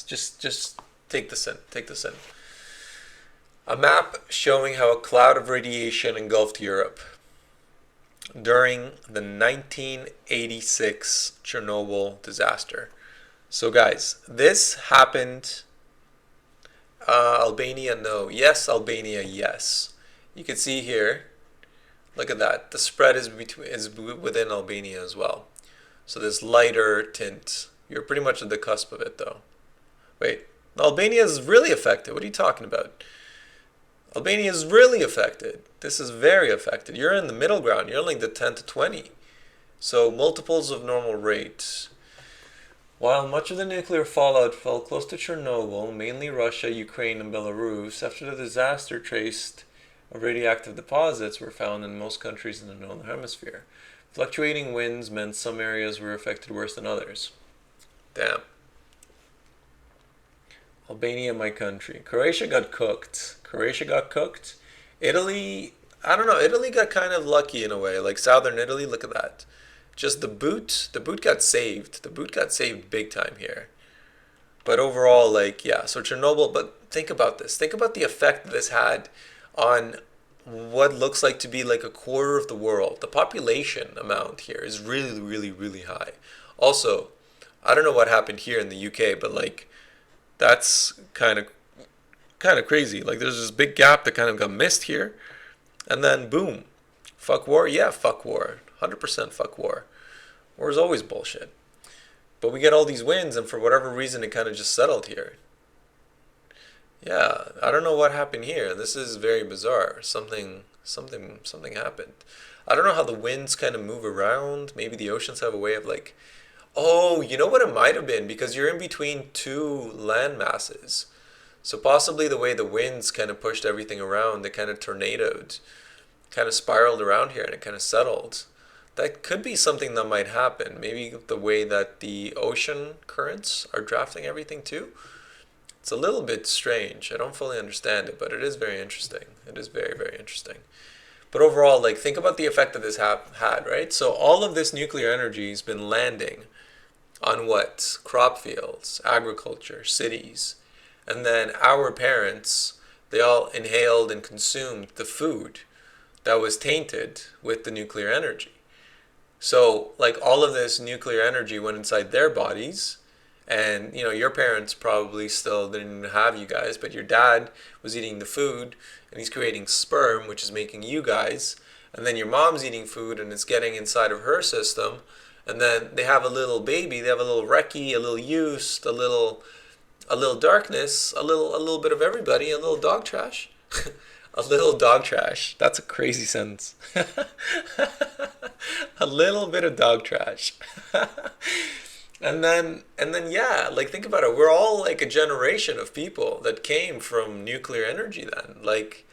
Just take this in. Take this in. A map showing how a cloud of radiation engulfed Europe during the 1986 Chernobyl disaster. So, guys, this happened. Albania, no. Yes, Albania, yes. You can see here. Look at that. The spread is within Albania as well. So this lighter tint. You're pretty much at the cusp of it, though. Wait, Albania is really affected. What are you talking about? Albania is really affected. This is very affected. You're in the middle ground. You're like the 10 to 20. So multiples of normal rate. While much of the nuclear fallout fell close to Chernobyl, mainly Russia, Ukraine, and Belarus, after the disaster, traces of radioactive deposits were found in most countries in the Northern Hemisphere. Fluctuating winds meant some areas were affected worse than others. Damn. Albania, my country. Croatia got cooked. Croatia got cooked. Italy, I don't know. Italy got kind of lucky in a way. Like southern Italy, look at that. Just the boot got saved. The boot got saved big time here. But overall, like, yeah, so Chernobyl, but think about this. Think about the effect that this had on what looks like to be like a quarter of the world. The population amount here is really, really, really high. Also, I don't know what happened here in the UK, but like, that's kind of crazy. Like, there's this big gap that kind of got missed here, and then boom, fuck war. Yeah, fuck war. 100% fuck war. War is always bullshit. But we get all these wins, and for whatever reason, it kind of just settled here. Yeah, I don't know what happened here. This is very bizarre. Something happened. I don't know how the winds kind of move around. Maybe the oceans have a way of like, oh, you know what it might have been? Because you're in between two land masses. So possibly the way the winds kind of pushed everything around, they kind of tornadoed, kind of spiraled around here, and it kind of settled. That could be something that might happen. Maybe the way that the ocean currents are drafting everything too. It's a little bit strange. I don't fully understand it, but it is very interesting. It is very, very interesting. But overall, like, think about the effect that this had, right? So all of this nuclear energy has been landing on what? Crop fields, agriculture, cities. And then our parents, they all inhaled and consumed the food that was tainted with the nuclear energy. So, like, all of this nuclear energy went inside their bodies, and your parents probably still didn't have you guys, but your dad was eating the food, and he's creating sperm, which is making you guys, and then your mom's eating food, and it's getting inside of her system, and then they have a little baby, they have a little recce, a little used, a little darkness, a little bit of everybody, a little dog trash. A little dog trash. That's a crazy sentence. A little bit of dog trash. And then yeah, like think about it. We're all like a generation of people that came from nuclear energy then. Like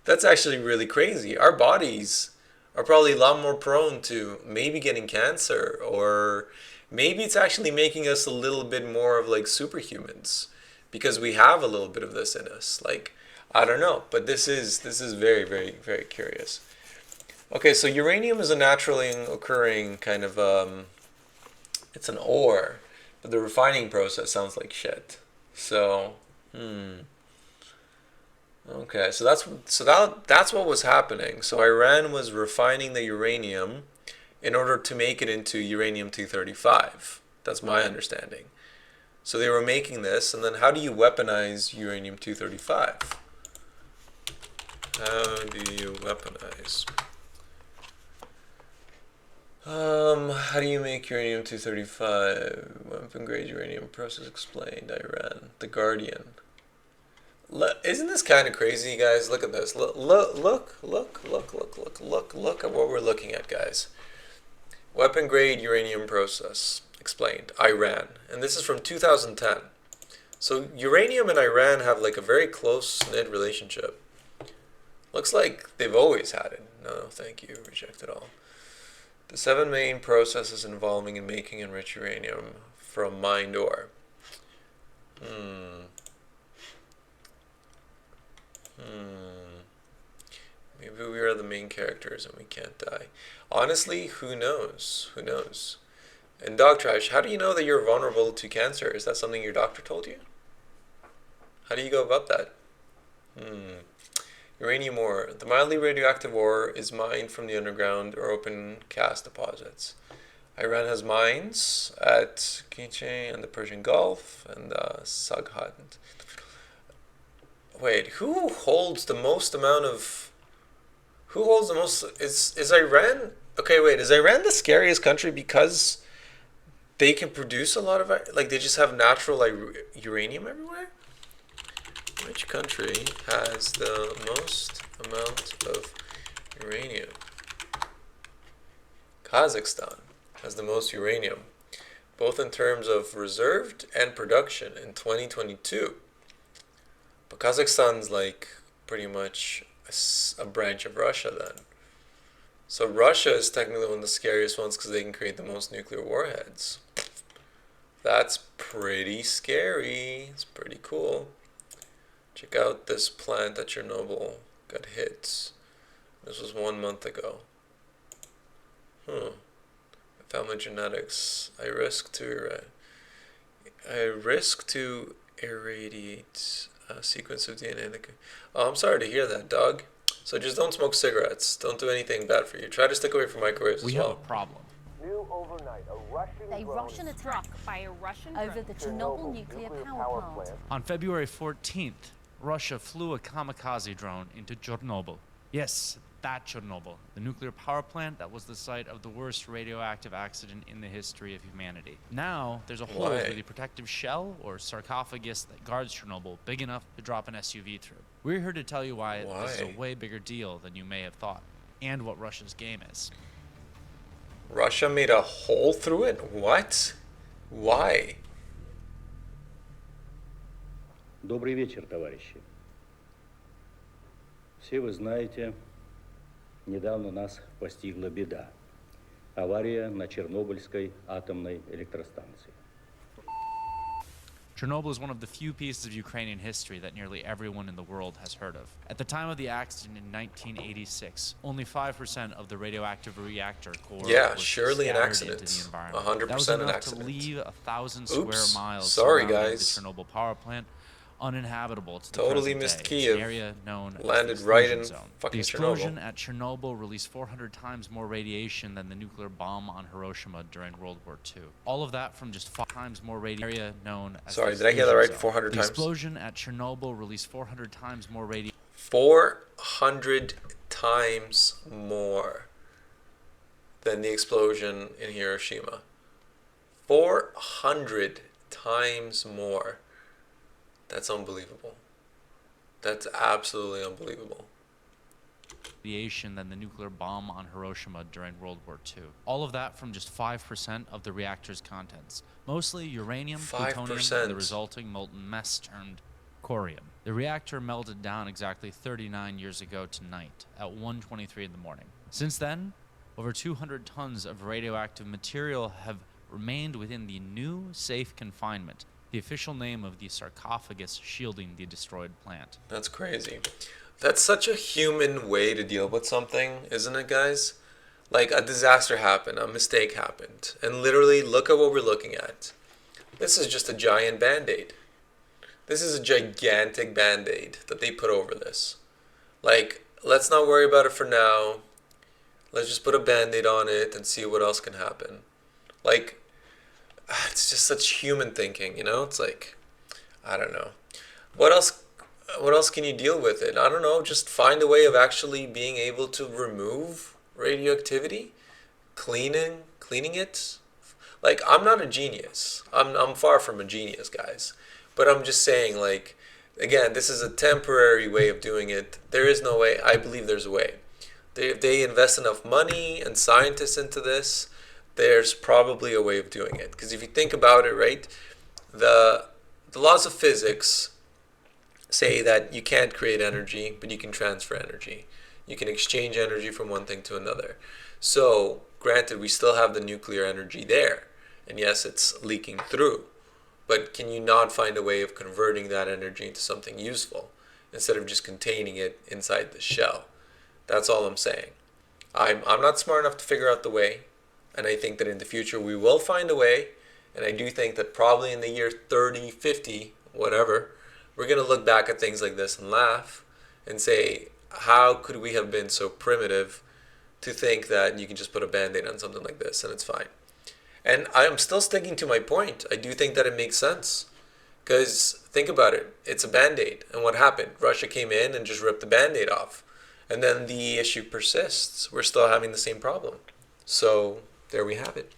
that's actually really crazy. Our bodies are probably a lot more prone to maybe getting cancer, or maybe it's actually making us a little bit more of like superhumans because we have a little bit of this in us. Like I don't know, but this is very, very, very curious. Okay, so uranium is a naturally occurring kind of it's an ore, but the refining process sounds like shit. So, okay, so that's what was happening. So Iran was refining the uranium in order to make it into uranium 235. That's my understanding. So they were making this, and then how do you weaponize uranium 235? How do you weaponize? How do you make uranium 235? Weapon grade uranium process explained. Iran. The Guardian. Isn't this kind of crazy, guys? Look at this. Look at what we're looking at, guys. Weapon grade uranium process explained. Iran. And this is from 2010. So uranium and Iran have like a very close-knit relationship. Looks like they've always had it. No, thank you. Reject it all. The 7 main processes involving in making enriched uranium from mined ore. Maybe we are the main characters and we can't die. Honestly, who knows? Who knows? And dog trash, how do you know that you're vulnerable to cancer? Is that something your doctor told you? How do you go about that? Hmm. Uranium ore. The mildly radioactive ore is mined from the underground or open cast deposits. Iran has mines at Kiche and the Persian Gulf and Saghat. Wait, who holds the most amount of? Who holds the most? Is Iran? Okay, wait. Is Iran the scariest country because they can produce a lot of like they just have natural like uranium everywhere? Which country has the most amount of uranium? Kazakhstan has the most uranium, both in terms of reserved and production in 2022. But Kazakhstan's like pretty much a branch of Russia then. So Russia is technically one of the scariest ones because they can create the most nuclear warheads. That's pretty scary. It's pretty cool. Check out this plant at Chernobyl got hit. This was 1 month ago. Family genetics. I risk to irradiate a sequence of DNA. Oh, I'm sorry to hear that, dog. So just don't smoke cigarettes. Don't do anything bad for you. Try to stick away from microwaves as well. We have a problem. New overnight, a Russian attack by a Russian over the Chernobyl nuclear power plant. On February 14th, Russia flew a kamikaze drone into Chernobyl. Yes, that Chernobyl, the nuclear power plant that was the site of the worst radioactive accident in the history of humanity. Now, there's a hole through the protective shell or sarcophagus that guards Chernobyl big enough to drop an SUV through. We're here to tell you why this is a way bigger deal than you may have thought, and what Russia's game is. Russia made a hole through it? What? Why? Добрый вечер, товарищи. Все вы знаете, недавно нас постигла беда. Авария на Чернобыльской атомной электростанции. Chernobyl is one of the few pieces of Ukrainian history that nearly everyone in the world has heard of. At the time of the accident in 1986, only 5% of the radioactive reactor core was surely an accident. Into the environment. 100% that was enough an accident. To leave 1,000 square miles sorry surrounding guys. the Chernobyl power plant uninhabitable to the totally present missed day. Kiev. An area known Landed as the right in zone. fucking The explosion Chernobyl. at Chernobyl released 400 times more radiation than the nuclear bomb on Hiroshima during World War II. All of that from just 5 times more radiation. Area known as Sorry, the did I hear that right? zone. 400 The times? explosion at Chernobyl released 400 times more radiation. 400 times more than the explosion in Hiroshima. 400 times more. That's unbelievable. That's absolutely unbelievable. Radiation than the nuclear bomb on Hiroshima during World War II. All of that from just 5% of the reactor's contents. Mostly uranium, 5%. plutonium, and the resulting molten mess termed corium. The reactor melted down exactly 39 years ago tonight at 1:23 in the morning. Since then, over 200 tons of radioactive material have remained within the new safe confinement, the official name of the sarcophagus shielding the destroyed plant. That's crazy. That's such a human way to deal with something, isn't it, guys? Like, a disaster happened, a mistake happened, and literally, look at what we're looking at. This is just a giant band-aid. This is a gigantic band-aid that they put over this. Like, let's not worry about it for now. Let's just put a band-aid on it and see what else can happen. Like, it's just such human thinking, you know? It's like, I don't know. What else can you deal with it? I don't know, just find a way of actually being able to remove radioactivity, cleaning it. Like, I'm not a genius. I'm far from a genius, guys. But I'm just saying, like, again, this is a temporary way of doing it. There is no way. I believe there's a way. If they invest enough money and scientists into this, there's probably a way of doing it. Because if you think about it, right, the laws of physics say that you can't create energy, but you can transfer energy. You can exchange energy from one thing to another. So, granted, we still have the nuclear energy there. And yes, it's leaking through. But can you not find a way of converting that energy into something useful instead of just containing it inside the shell? That's all I'm saying. I'm not smart enough to figure out the way. And I think that in the future we will find a way. And I do think that probably in the year 30, 50, whatever, we're gonna look back at things like this and laugh and say, how could we have been so primitive to think that you can just put a band-aid on something like this and it's fine? And I'm still sticking to my point. I do think that it makes sense. Because think about it, it's a band-aid. And what happened? Russia came in and just ripped the band-aid off. And then the issue persists. We're still having the same problem. So there we have it.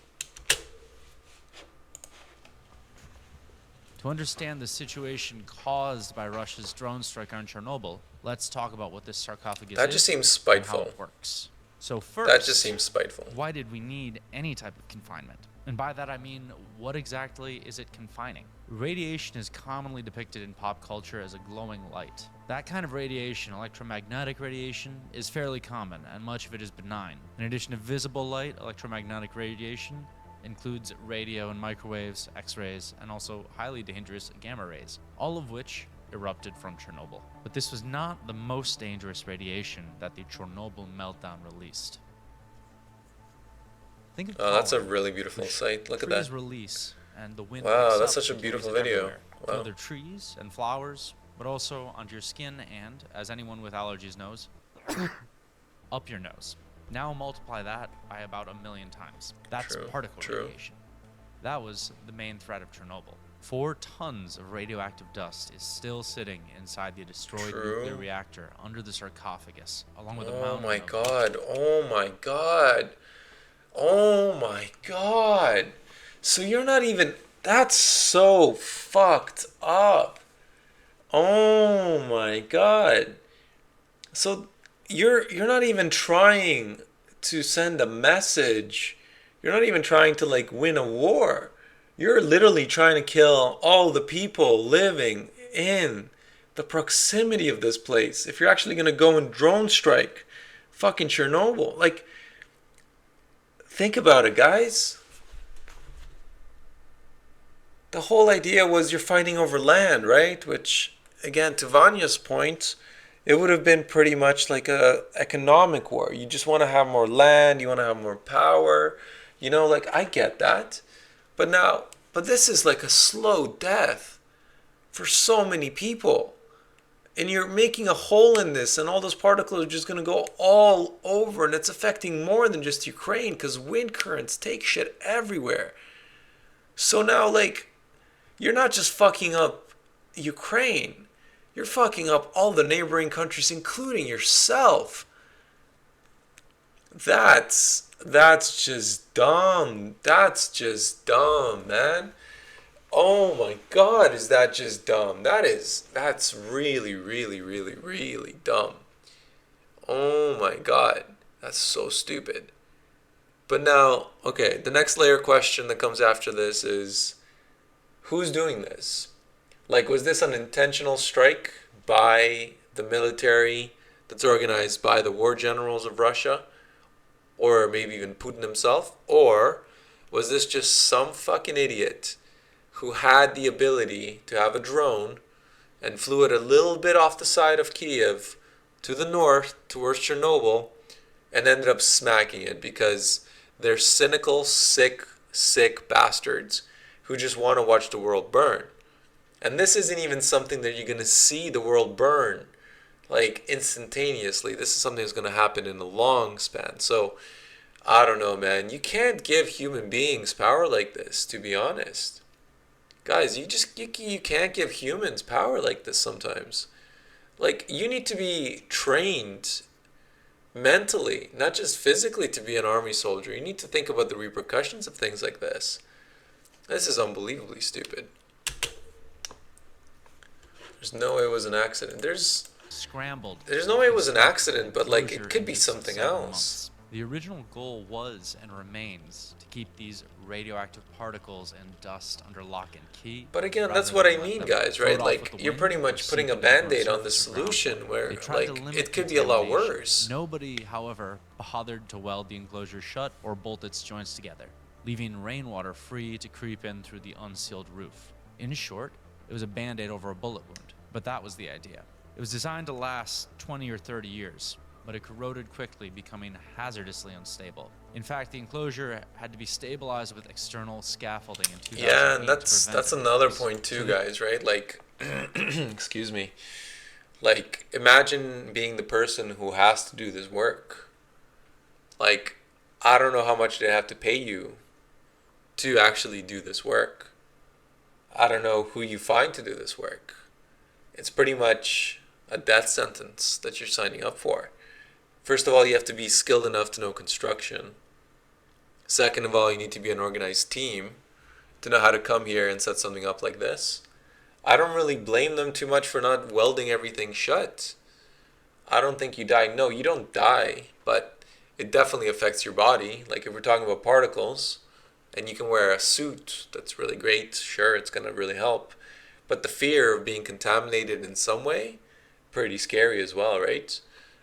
To understand the situation caused by Russia's drone strike on Chernobyl, let's talk about what this sarcophagus That is just seems and how spiteful. it works. So first, That just seems spiteful. why did we need any type of confinement? And by that I mean, what exactly is it confining? Radiation is commonly depicted in pop culture as a glowing light. That kind of radiation, electromagnetic radiation, is fairly common, and much of it is benign. In addition to visible light, electromagnetic radiation includes radio and microwaves, X-rays, and also highly dangerous gamma rays, all of which erupted from Chernobyl. But this was not the most dangerous radiation that the Chernobyl meltdown released. Think of Oh, that's a pollen, really beautiful which sight. Look at trees that. release, and the wind Wow, picks that's up such a and carries beautiful it video. everywhere, to Wow. other trees and flowers, but also onto your skin and, as anyone with allergies knows, up your nose. Now multiply that by about 1,000,000 times. That's True, particle true. radiation. That was the main threat of Chernobyl. 4 tons of radioactive dust is still sitting inside the destroyed True. nuclear reactor under the sarcophagus, along with a Oh mountain my of god. Oh my god. Oh my god. So you're not even. That's so fucked up. Oh my god. So you're not even trying to send a message. You're not even trying to like win a war. You're literally trying to kill all the people living in the proximity of this place. If you're actually going to go and drone strike fucking Chernobyl, like, think about it, guys. The whole idea was you're fighting over land, right? Which, again, to Vanya's point, it would have been pretty much like a economic war. You just want to have more land, you want to have more power. You know, like, I get that. But this is like a slow death for so many people. And you're making a hole in this, and all those particles are just going to go all over, and it's affecting more than just Ukraine because wind currents take shit everywhere. So now, like, you're not just fucking up Ukraine, you're fucking up all the neighboring countries, including yourself. That's just dumb. That's just dumb, man. Oh my god, is that just dumb? That's really, really, really, really dumb. Oh my god. That's so stupid. But now, okay, the next layer question that comes after this is, who's doing this? Like, was this an intentional strike by the military that's organized by the war generals of Russia? Or maybe even Putin himself? Or was this just some fucking idiot who had the ability to have a drone and flew it a little bit off the side of Kiev to the north towards Chernobyl and ended up smacking it because they're cynical, sick bastards who just want to watch the world burn? And this isn't even something that you're going to see the world burn like instantaneously. This is something that's going to happen in a long span. So I don't know, man. You can't give human beings power like this, to be honest. Guys, you can't give humans power like this sometimes. Like, you need to be trained mentally, not just physically, to be an army soldier. You need to think about the repercussions of things like this. This is unbelievably stupid. There's no way it was an accident. There's no way it was an accident, but like, it could be something else. The original goal was and remains to keep these radioactive particles and dust under lock and key. But again, that's rather what than I let mean, them guys, float right? off Like, with the you're wind pretty or much putting a sink deeper band-aid on the surface of the ground. solution where, They tried to like, limit it could be a lot contamination. worse. Nobody, however, bothered to weld the enclosure shut or bolt its joints together, leaving rainwater free to creep in through the unsealed roof. In short, it was a band-aid over a bullet wound, but that was the idea. It was designed to last 20 or 30 years, but it corroded quickly, becoming hazardously unstable. In fact, the enclosure had to be stabilized with external scaffolding in 2008. Yeah, and to that's prevent another it. point too, So guys, right? Like, excuse me, like imagine being the person who has to do this work. Like, I don't know how much they have to pay you to actually do this work. I don't know who you find to do this work. It's pretty much a death sentence that you're signing up for. First of all, you have to be skilled enough to know construction. Second of all, you need to be an organized team to know how to come here and set something up like this. I don't really blame them too much for not welding everything shut. I don't think you die. No, you don't die, but it definitely affects your body. Like if we're talking about particles, and you can wear a suit that's really great, sure, it's going to really help. But the fear of being contaminated in some way, pretty scary as well, right?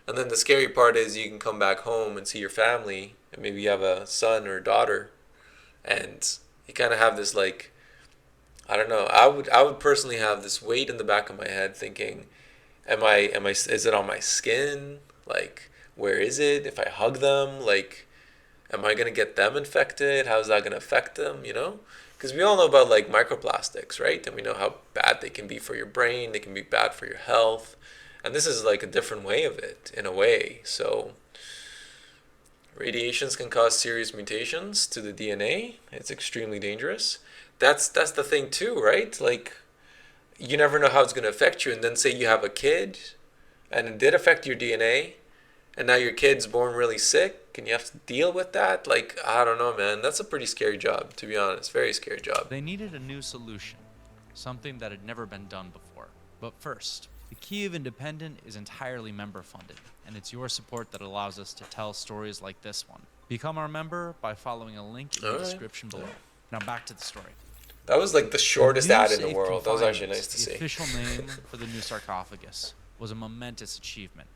And then the scary part is you can come back home and see your family, and maybe you have a son or a daughter, and you kind of have this like, I don't know. I would personally have this weight in the back of my head thinking, is it on my skin? Like, where is it? If I hug them, like, am I gonna get them infected? How's that gonna affect them? You know? Because we all know about like microplastics, right? And we know how bad they can be for your brain. They can be bad for your health. And this is like a different way of it, in a way. So, radiations can cause serious mutations to the DNA. It's extremely dangerous. That's the thing too, right? Like, you never know how it's going to affect you. And then say you have a kid, and it did affect your DNA, and now your kid's born really sick, and you have to deal with that. Like, I don't know, man. That's a pretty scary job, to be honest. Very scary job. They needed a new solution, something that had never been done before. But first, the Kyiv Independent is entirely member-funded, and it's your support that allows us to tell stories like this one. Become our member by following a link in the description below. Now back to the story. That was like the shortest ad in the world. That was actually nice to see. The official name for the new sarcophagus was a momentous achievement.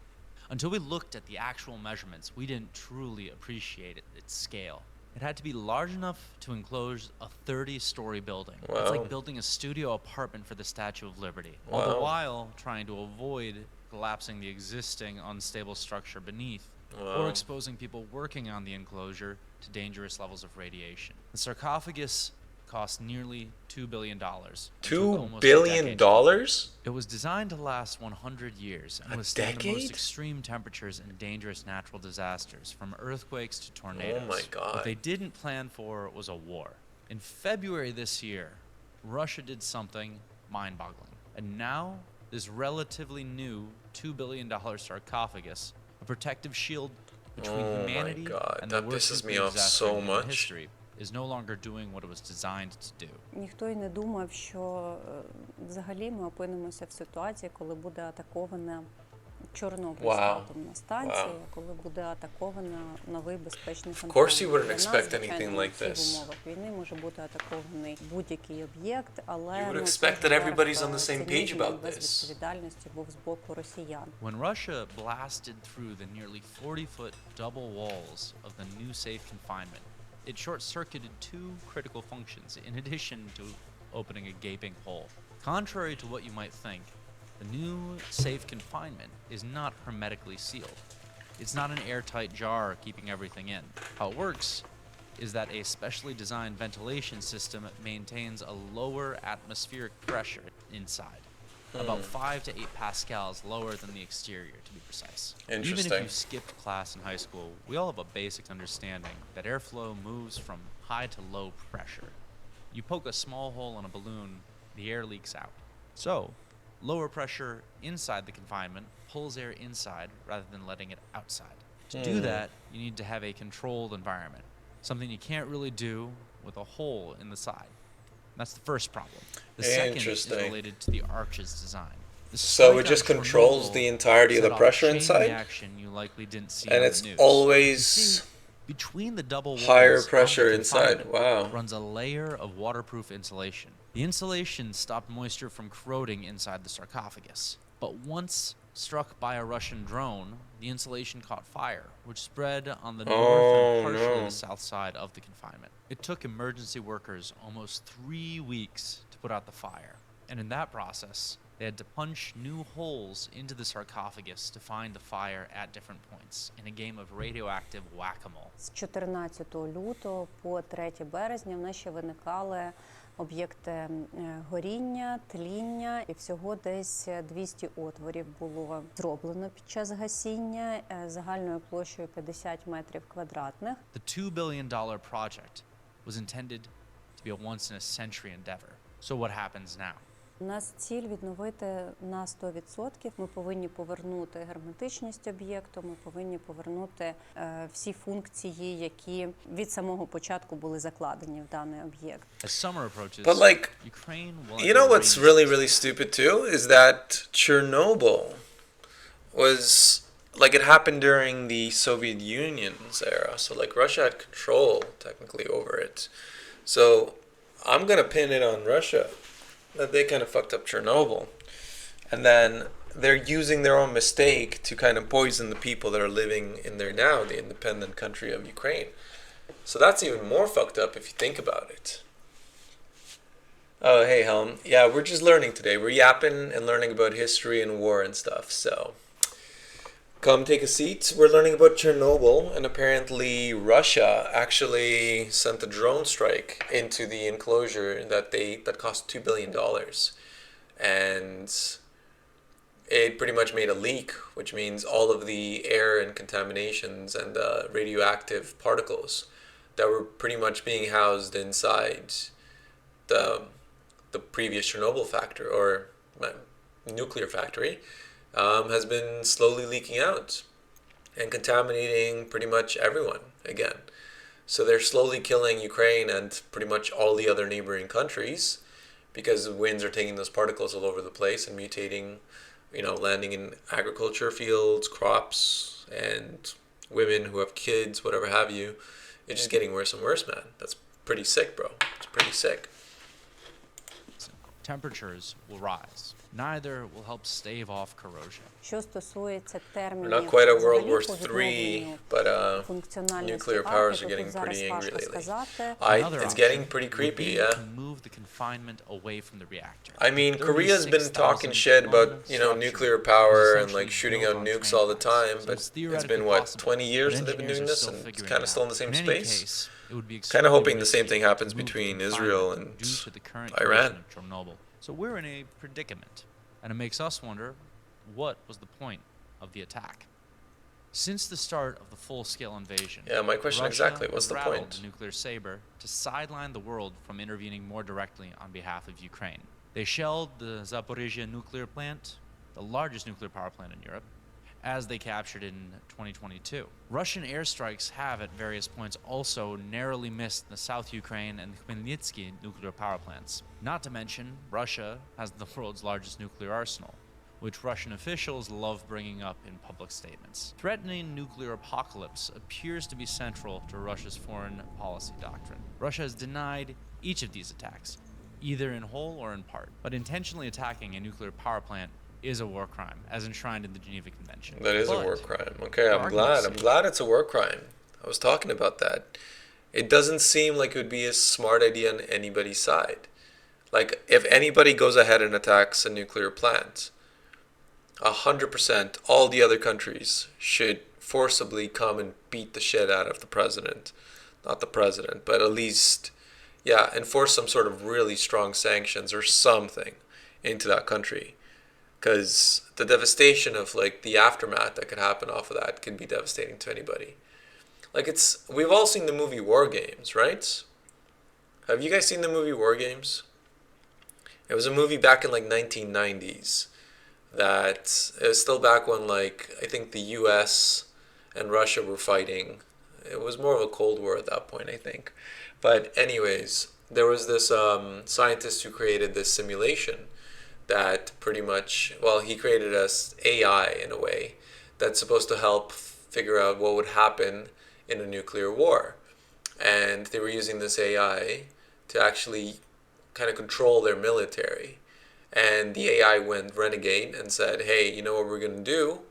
Until we looked at the actual measurements, we didn't truly appreciate its scale. It had to be large enough to enclose a 30-story building. Wow. It's like building a studio apartment for the Statue of Liberty, all the while trying to avoid collapsing the existing unstable structure beneath, or exposing people working on the enclosure to dangerous levels of radiation. The sarcophagus cost nearly $2 billion. $2 billion? It was designed to last 100 years and withstand the most extreme temperatures and dangerous natural disasters, from earthquakes to tornadoes. Oh my God. What they didn't plan for was a war. In February this year, Russia did something mind-boggling. And now, this relatively new $2 billion sarcophagus, a protective shield between humanity and the worst nuclear disaster in history, is no longer doing what it was designed to do. Ніхто й не думав, що взагалі ми опинимося в ситуації, коли буде атакована Чорнобильська атомна станція, коли буде атакована новий безпечний контейнер. Of course you wouldn't expect anything like this. В умовах війни може бути атакований будь-який об'єкт, але you would expect that everybody's on the same page about this. Безвідповідальності був з боку росіян. When Russia blasted through the nearly 40-foot double walls of the new safe confinement, it short-circuited two critical functions in addition to opening a gaping hole. Contrary to what you might think, the new safe confinement is not hermetically sealed. It's not an airtight jar keeping everything in. How it works is that a specially designed ventilation system maintains a lower atmospheric pressure inside, about 5 to 8 pascals lower than the exterior, to be precise. Even if you skipped class in high school, we all have a basic understanding that airflow moves from high to low pressure. You poke a small hole in a balloon, the air leaks out. So, lower pressure inside the confinement pulls air inside rather than letting it outside. To do that, you need to have a controlled environment, something you can't really do with a hole in the side. That's the first problem. The second is related to the arch's design. So it just controls the entirety of the pressure inside? You likely didn't see and it's always between the double walls higher pressure inside. Wow. Runs a layer of waterproof insulation. The insulation stopped moisture from corroding inside the sarcophagus. But once struck by a Russian drone, the insulation caught fire, which spread on the north and partially the south side of the confinement. It took emergency workers almost 3 weeks to put out the fire. And in that process, they had to punch new holes into the sarcophagus to find the fire at different points in a game of radioactive whack-a-mole. З 14 лютого по 3 березня в нас ще виникали об'єкти горіння, тління, і всього десь 200 отворів було зроблено під час гасіння загальною площею 50 метрів квадратних. The $2 billion project was intended to be a once-in-a-century endeavor. So what happens now? У нас ціль відновити на 100%. Ми повинні повернути герметичність об'єкту, ми повинні повернути всі функції, які від самого початку були закладені в даний об'єкт. As summer approaches, But like, Ukraine will you know what's really stupid too is that Chernobyl was like it happened during the Soviet Union's era, so like Russia had control technically over it. So I'm gonna pin it on Russia that they kind of fucked up Chernobyl, and then they're using their own mistake to kind of poison the people that are living in there now, the independent country of Ukraine. So that's even more fucked up if you think about it. Oh, hey, Helm. Yeah, we're just learning today. We're yapping and learning about history and war and stuff, so come take a seat. We're learning about Chernobyl, and apparently Russia actually sent a drone strike into the enclosure that cost $2 billion. And it pretty much made a leak, which means all of the air and contaminations and radioactive particles that were pretty much being housed inside the previous Chernobyl factory or nuclear factory has been slowly leaking out and contaminating pretty much everyone again. So they're slowly killing Ukraine and pretty much all the other neighboring countries because the winds are taking those particles all over the place and mutating, you know, landing in agriculture fields, crops, and women who have kids, whatever have you. It's just getting worse and worse, man. That's pretty sick, bro. It's pretty sick. Temperatures will rise. Neither will help stave off corrosion. Що стосується термінів, We're not quite at World взагалі War по III, відновленню but функціональності nuclear powers are Арктики, getting тут зараз pretty angry важко lately. сказати. Another It's option getting pretty would creepy, be yeah. to move the confinement away from the reactor. I mean, Korea's been talking shit about, you know, nuclear power and like shooting out nukes all the time, but it's been what, 20 years that they've been doing this, and it's kind of still in the same space. Kind of hoping the same thing happens between Israel and Iran. So we're in a predicament, and it makes us wonder, what was the point of the attack? Since the start of the full-scale invasion, Yeah, my question Russia exactly, what's the rattled point? the nuclear saber to sideline the world from intervening more directly on behalf of Ukraine. They shelled the Zaporizhia nuclear plant, the largest nuclear power plant in Europe, as they captured it in 2022. Russian airstrikes have at various points also narrowly missed the South Ukraine and Khmelnytsky nuclear power plants. Not to mention, Russia has the world's largest nuclear arsenal, which Russian officials love bringing up in public statements. Threatening nuclear apocalypse appears to be central to Russia's foreign policy doctrine. Russia has denied each of these attacks, either in whole or in part, but intentionally attacking a nuclear power plant is a war crime, as enshrined in the Geneva Convention. That is a war crime. Okay, I'm glad it's a war crime. I was talking about that. It doesn't seem like it would be a smart idea on anybody's side. Like, if anybody goes ahead and attacks a nuclear plant, 100% all the other countries should forcibly come and beat the shit out of the president. Not the president, but at least, yeah, enforce some sort of really strong sanctions or something into that country. Because the devastation of like the aftermath that could happen off of that could be devastating to anybody. Like, we've all seen the movie War Games, right? Have you guys seen the movie War Games? It was a movie back in like 1990s that it was still back when like I think the US and Russia were fighting. It was more of a Cold War at that point, I think. But anyways, there was this scientist who created this simulation that pretty much, well, he created a AI in a way that's supposed to help figure out what would happen in a nuclear war. And they were using this AI to actually kind of control their military. And the AI went renegade and said, hey, you know what we're going to do?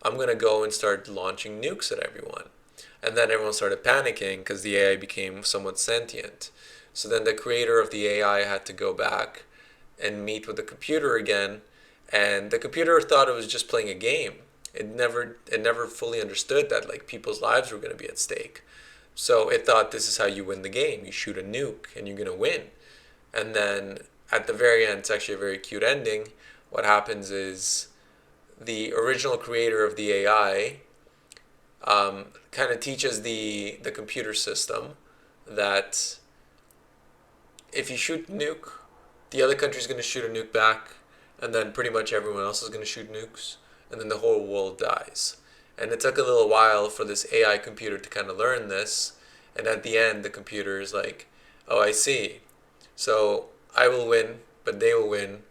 I'm going to go and start launching nukes at everyone. And then everyone started panicking because the AI became somewhat sentient. So then the creator of the AI had to go back and meet with the computer again, and the computer thought it was just playing a game. It never fully understood that like people's lives were going to be at stake. So it thought this is how you win the game. You shoot a nuke and you're going to win. And then at the very end, it's actually a very cute ending. What happens is the original creator of the AI kind of teaches the computer system that if you shoot a nuke, the other country's going to shoot a nuke back, and then pretty much everyone else is going to shoot nukes, and then the whole world dies. And it took a little while for this AI computer to kind of learn this, and at the end, the computer is like, oh, I see. So I will win, but they will win,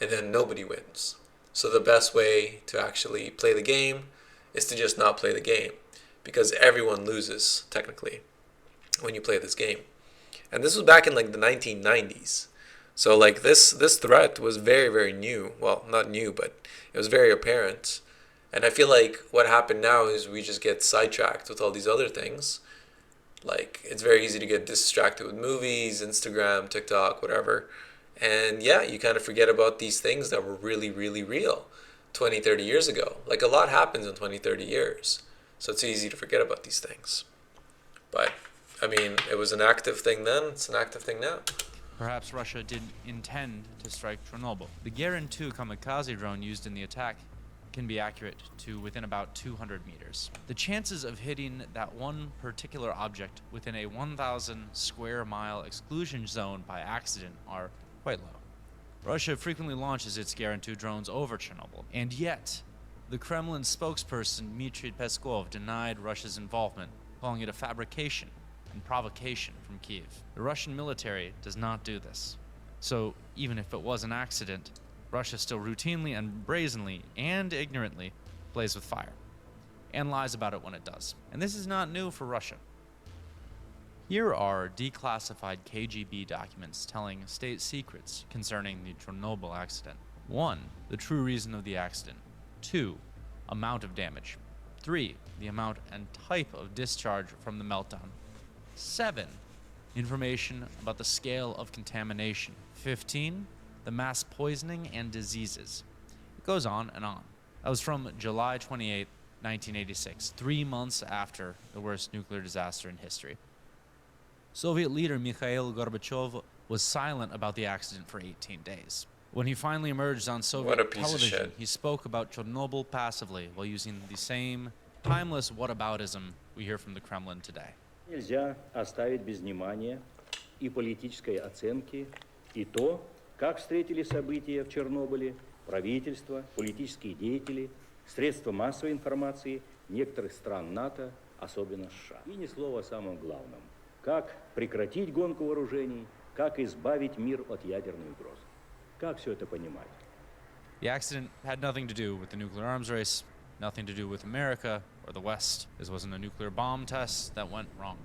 and then nobody wins. So the best way to actually play the game is to just not play the game, because everyone loses, technically, when you play this game. And this was back in like the 1990s. So like this threat was very, very new. Well, not new, but it was very apparent. And I feel like what happened now is we just get sidetracked with all these other things. Like, it's very easy to get distracted with movies, Instagram, TikTok, whatever. And yeah, you kind of forget about these things that were really, really real 20, 30 years ago. Like, a lot happens in 20, 30 years. So it's easy to forget about these things. But, I mean, it was an active thing then, it's an active thing now. Perhaps Russia didn't intend to strike Chernobyl. The Gerin-2 kamikaze drone used in the attack can be accurate to within about 200 meters. The chances of hitting that one particular object within a 1,000 square mile exclusion zone by accident are quite low. Russia frequently launches its Gerin-2 drones over Chernobyl, and yet the Kremlin spokesperson Dmitry Peskov denied Russia's involvement, calling it a fabrication and provocation from Kiev. The Russian military does not do this. So even if it was an accident, Russia still routinely and brazenly and ignorantly plays with fire, and lies about it when it does. And this is not new for Russia. Here are declassified KGB documents telling state secrets concerning the Chernobyl accident. 1. The true reason of the accident. 2. Amount of damage. 3. The amount and type of discharge from the meltdown. 7. Information about the scale of contamination. 15. The mass poisoning and diseases. It goes on and on. That was from July 28, 1986, 3 months after the worst nuclear disaster in history. Soviet leader Mikhail Gorbachev was silent about the accident for 18 days. When he finally emerged on Soviet television, he spoke about Chernobyl passively while using the same timeless whataboutism we hear from the Kremlin today. Нельзя оставить без внимания и политической оценки, и то, как встретили события в Чернобыле правительство, политические деятели, средства массовой информации некоторых стран НАТО, особенно США. И ни слова о самом главном. Как прекратить гонку вооружений, как избавить мир от ядерной угрозы. Как все это понимать? The accident had nothing to do with the nuclear arms race, nothing to do with America or the West. This wasn't a nuclear bomb test that went wrong.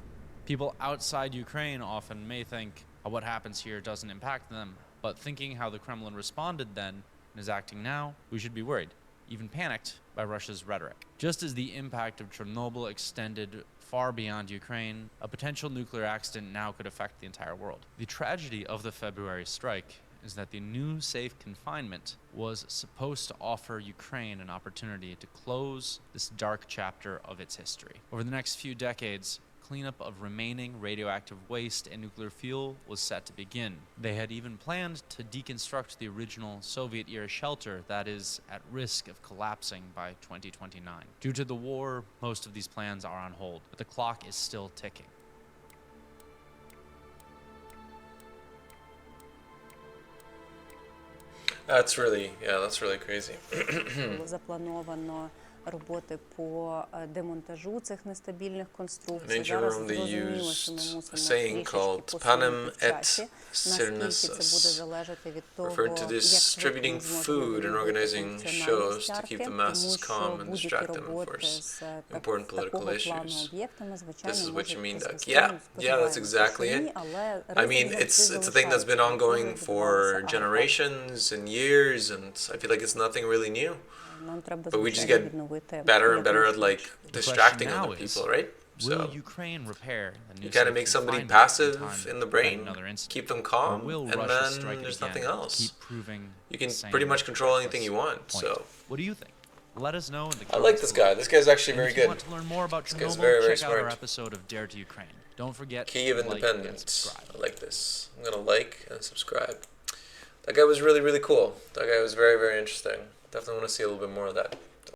People outside Ukraine often may think what happens here doesn't impact them, but thinking how the Kremlin responded then and is acting now, we should be worried, even panicked by Russia's rhetoric. Just as the impact of Chernobyl extended far beyond Ukraine, a potential nuclear accident now could affect the entire world. The tragedy of the February strike is that the new safe confinement was supposed to offer Ukraine an opportunity to close this dark chapter of its history. Over the next few decades, cleanup of remaining radioactive waste and nuclear fuel was set to begin. They had even planned to deconstruct the original Soviet-era shelter that is at risk of collapsing by 2029. Due to the war, most of these plans are on hold, but the clock is still ticking. That's really crazy. Було заплановано роботи по демонтажу цих нестабільних конструкцій. Зараз зрозуміло, що ми мусимо трішечки посунути в часі. Наскільки це буде залежати від того, як швидко ми зможемо відновити функціональність ярки, тому що будь-які роботи з такого плану об'єктами, звичайно, можуть безпосередньо спостерігати, але it's a thing that's been ongoing for generations and years, and I feel like it's nothing really new. But we just get better and better at like distracting other people, right? So Ukraine repair you kind of make somebody passive in the brain, keep them calm, and then there's nothing else. You can pretty much control anything you want. So what do you think? Let us know in the I like this guy. This guy's actually very good. If you want to learn more about This guy's Chernobyl, very, very check out our smart. episode of Dare to Ukraine. Don't forget Kiev to like and Independence. subscribe. I like this. I'm gonna like and subscribe. That guy was really, really cool. That guy was very, very interesting. Definitely want to see a little bit more of that.